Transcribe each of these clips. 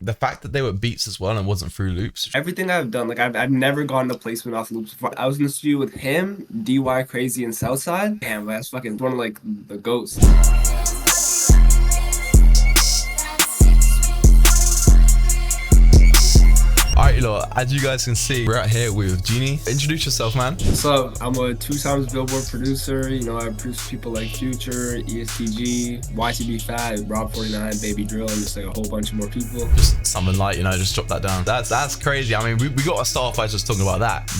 the fact that they were beats as well and wasn't through loops. Everything I've done, like I've never gotten a placement off loops before. I was in the studio with him, DY Crazy, and Southside. Damn, that's fucking one of like the goats. Alright, look, as you guys can see, we're out here with Genie. Introduce yourself, man. So I'm a 2x Billboard producer. You know, I produce people like Future, EST Gee, YTB Fat, Rob 49, Baby Drill, and just like a whole bunch of more people. Just something light, you know, just drop that down. That's crazy. I mean, we got to start off by just talking about that.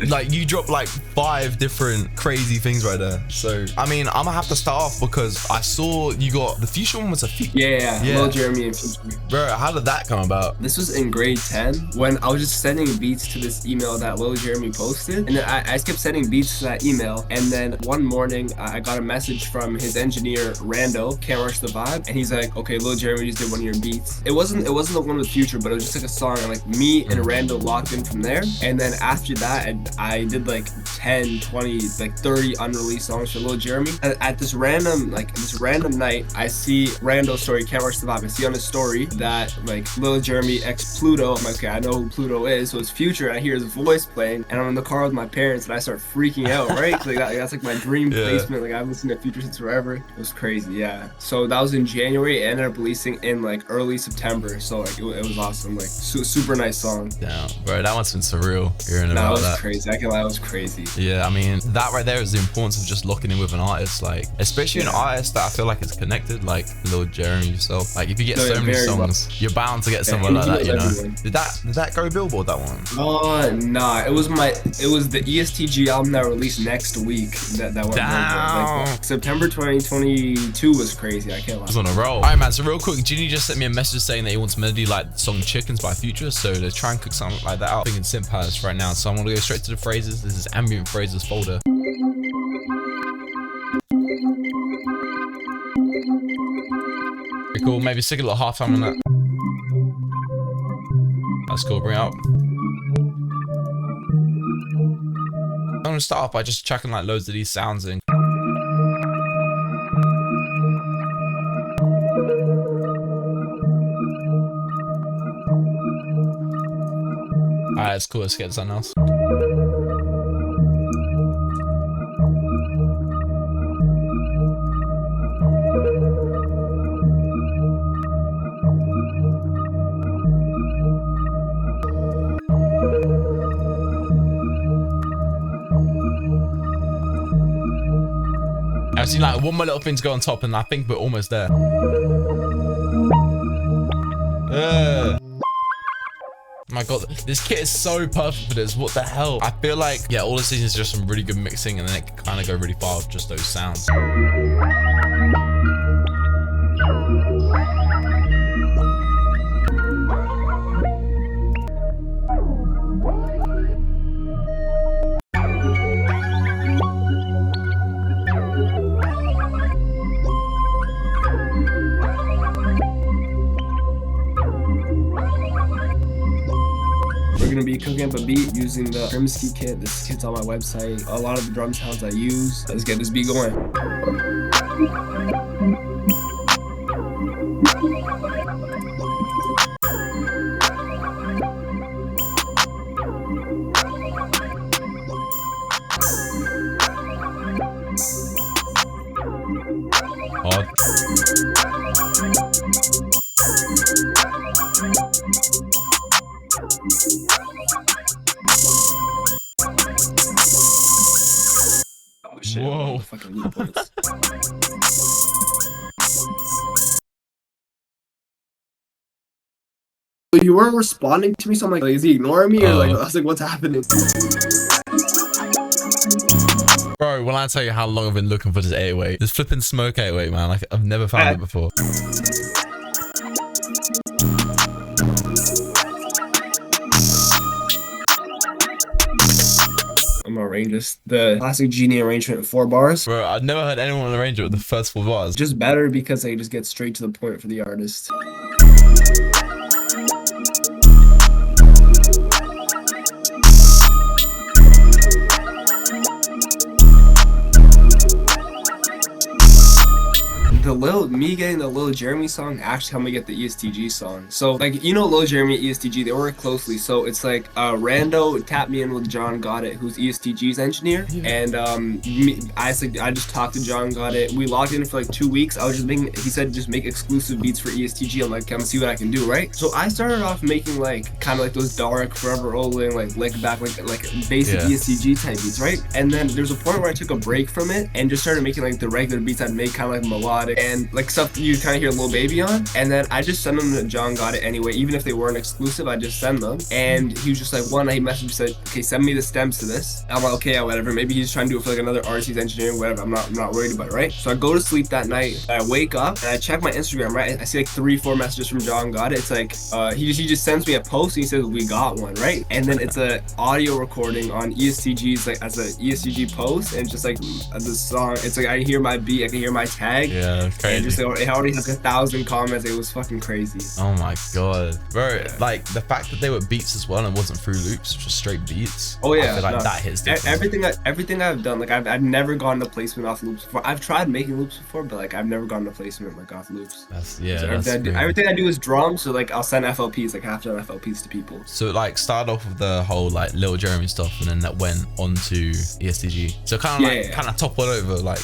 Like you dropped like 5 different crazy things right there. So I mean, I'm gonna have to start off because I saw you got the Future one was a feat. Yeah. Lil Jeremy and Future. Bro, how did that come about? This was in grade 10 when I was just sending beats to this email that Lil Jeremy posted, and then I kept sending beats to that email. And then one morning I got a message from his engineer Rando, Can't Rush the Vibe, and he's like, okay, Lil Jeremy just did one of your beats. It wasn't the one with Future, but it was just like a song, and like me and Rando locked in from there. And then after that I did like 10, 20, like 30 unreleased songs for Lil Jeremy. At this random night, I see Rando's story, Can't Rush the Vibe. I see on his story that like Lil Jeremy x Pluto. I'm like, okay, I know who Pluto is, so it's Future. And I hear his voice playing, and I'm in the car with my parents, and I start freaking out, right? Like that's like my dream placement. Like I've listened to Future since forever. It was crazy, yeah. So that was in January. It ended up releasing in like early September. So like it was awesome. Like super nice song. Damn, bro, that must have been surreal hearing about that. That was crazy. I can't lie, it was crazy. Yeah, I mean, that right there is the importance of just locking in with an artist, like especially an artist that I feel like is connected, like Lil Jeremy yourself. Like if you get so many songs, you're bound to get someone like that, you know. Did that go Billboard, that one? Oh nah, it was the EST Gee album that released next week that went down. Like, September 2022 was crazy. I can't lie. It was on a roll. Alright man, so real quick, Genie just sent me a message saying that he wants me to do like the song Chickens by Future, so to try and cook something like that out. I'm thinking Synth Palace right now, so I'm gonna go straight to the phrases. This is ambient phrases folder. Pretty cool, maybe stick a little half time on that. That's cool, bring it up. I'm gonna start off by just chucking like loads of these sounds in. Alright, it's cool, let's get something else. I've seen like one more little thing to go on top, and I think we're almost there. My god, this kit is so perfect for this. What the hell? I feel like, yeah, all this is just some really good mixing, and then it can kind of go really far with just those sounds. We're gonna be cooking up a beat using the Grimsky kit. This kit's on my website. A lot of the drum sounds I use. Let's get this beat going. Oh shit. Whoa. Fucking loop points. You weren't responding to me, so I'm like, is he ignoring me? Or like, I was like, what's happening? Bro, when I tell you how long I've been looking for this 808, this flipping smoke 808, man, like I've never found it before. I'm gonna arrange this. The classic Genie arrangement, 4 bars. Bro, I've never heard anyone arrange it with the first 4 bars. Just better because they just get straight to the point for the artist. The me getting the Lil Jeremy song actually helped me get the EST Gee song. So like, you know, Lil Jeremy and EST Gee, they work closely. So it's like Rando tapped me in with John Goddard, who's EST Gee's engineer, and I just talked to John Goddard. We logged in for like 2 weeks. I was just making, he said just make exclusive beats for EST Gee. I'm like, come see what I can do, right? So I started off making like kind of like those dark, forever rolling, like lick back, like basic EST Gee type beats, right? And then there's a point where I took a break from it and just started making like the regular beats I'd make, kind of like melodic and like stuff you kind of hear Lil Baby on. And then I just send them to John Goddard anyway, even if they weren't exclusive. I just send them, and he was just like, he messaged, said, okay, send me the stems to this. I'm like, okay, yeah, whatever. Maybe he's trying to do it for like another artist he's engineering, whatever. I'm not worried about it, right? So I go to sleep that night. I wake up and I check my Instagram, right? I see like 3-4 messages from John Goddard. It's like he just sends me a post and he says we got one, right? And then it's a audio recording on EST Gee's, like as a EST Gee post, and just like the song. It's like I hear my beat, I can hear my tag. Yeah, crazy. And just it already has 1,000 comments. It was fucking crazy. Oh my god, bro! Like the fact that they were beats as well and it wasn't through loops, just straight beats. Oh yeah, I feel like that hits different. Everything I've done, like I've never gotten a placement off loops before. I've tried making loops before, but like I've never gotten a placement like off loops. Everything I do is drums, so like I'll send FLPs, like half done FLPs to people. So like start off with the whole like Lil Jeremy stuff, and then that went on to EST Gee. So kind of toppled over, like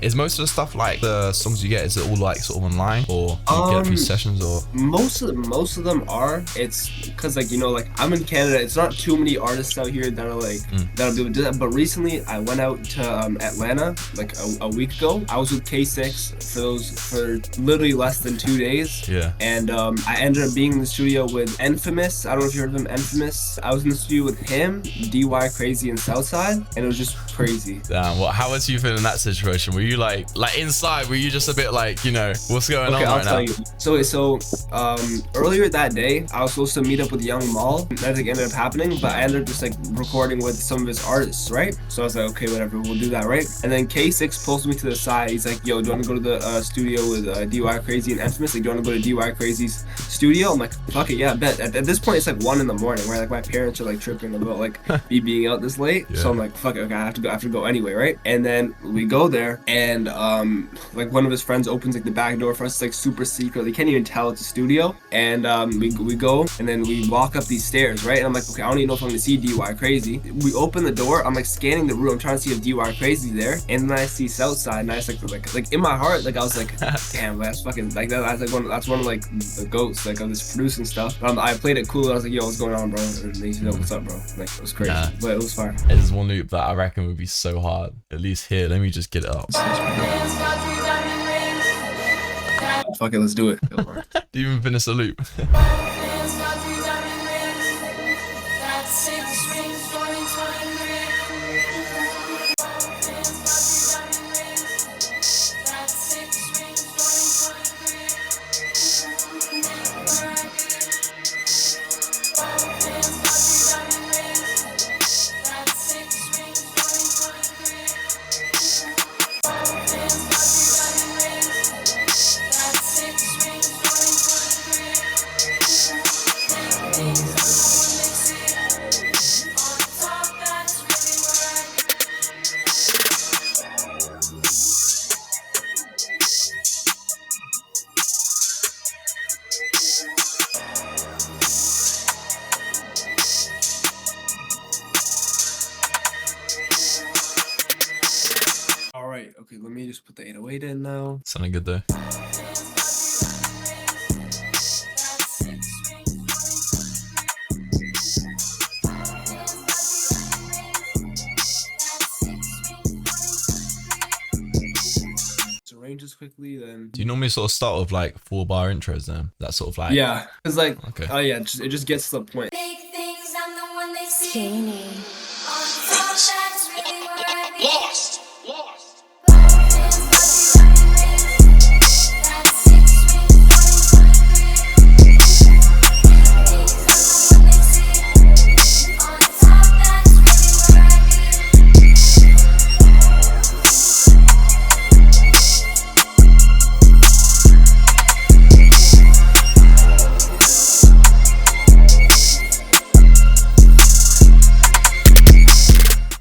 Is most of the stuff, like the songs you get, is it all like sort of online, or do you get a few sessions? Or most of them are. It's because like, you know, like I'm in Canada, it's not too many artists out here that are like that'll be able to do that. But recently I went out to Atlanta like a week ago. I was with K6 for literally less than 2 days. Yeah. And I ended up being in the studio with Infamous. I don't know if you heard of him, Infamous. I was in the studio with him, DY Crazy, and Southside, and it was just crazy. Damn, how was you feeling in that situation? Were you like inside, were you just a bit like, you know, what's going on right now? I'll tell you. So earlier that day, I was supposed to meet up with Young Maul. That like ended up happening, but I ended up just like recording with some of his artists, right? So I was like, okay, whatever, we'll do that, right? And then K6 pulls me to the side. He's like, yo, do you want to go to the studio with DY Crazy and Infamous? Like, do you want to go to DY Crazy's studio? I'm like, fuck it, yeah, I bet. At this point, it's like 1 in the morning, where like my parents are like tripping about like me being out this late. So I'm like, fuck it, okay, I have to go anyway, right? And then we go there, and like one of his friends opens like the back door for us. It's like super secret. They can't even tell it's a studio. And we go, and then we walk up these stairs, right? And I'm like, okay, I don't even know if I'm gonna see DY Crazy. We open the door. I'm like scanning the room, trying to see if DY Crazy there. And then I see Southside, and I just like in my heart, like I was like, damn, that's fucking like that. That's one of like the goats, like of this producing stuff. I played it cool. I was like, yo, what's going on, bro? And they said, what's up, bro? Like it was crazy, but it was fire. There's one loop that I reckon would be so hard. At least here, let me just get it up. Fuck it, let's do it. Do you even finish the loop? Okay, let me just put the 808 in now. Sounding good though. Arrange this quickly, then. Do you normally sort of start with like 4-bar intros then? That sort of like. Yeah, it's like, okay. oh yeah, it just gets to the point. Genie.